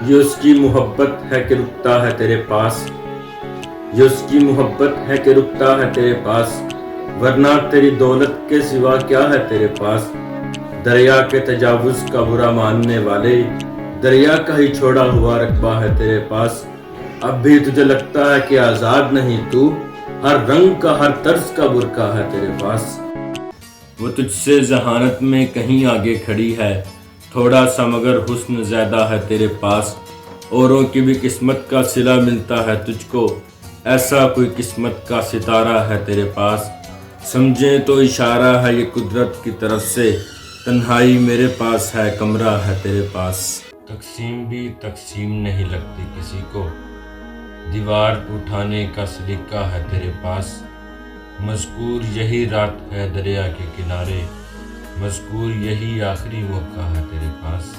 ये उसकी मोहब्बत है कि रुकता है तेरे पास, ये उसकी मोहब्बत है कि रुकता है तेरे पास, वरना तेरी दौलत के सिवा क्या है तेरे पास। दरिया के तजावुज़ का बुरा मानने वाले, दरिया का ही छोड़ा हुआ रकबा है तेरे पास। अब भी तुझे लगता है कि आज़ाद नहीं तू, हर रंग का हर तर्ज का बुरका है तेरे पास। वो तुझसे जहानत में कहीं आगे खड़ी है, थोड़ा सा मगर हुस्न ज़्यादा है तेरे पास। औरों की भी किस्मत का सिला मिलता है तुझको, ऐसा कोई किस्मत का सितारा है तेरे पास। समझे तो इशारा है ये कुदरत की तरफ से, तन्हाई मेरे पास है कमरा है तेरे पास। तकसीम भी तकसीम नहीं लगती किसी को, दीवार उठाने का सलीका है तेरे पास। मज़कूर यही रात है दरिया के किनारे, मज़कूर यही आखिरी मौका है तेरे पास।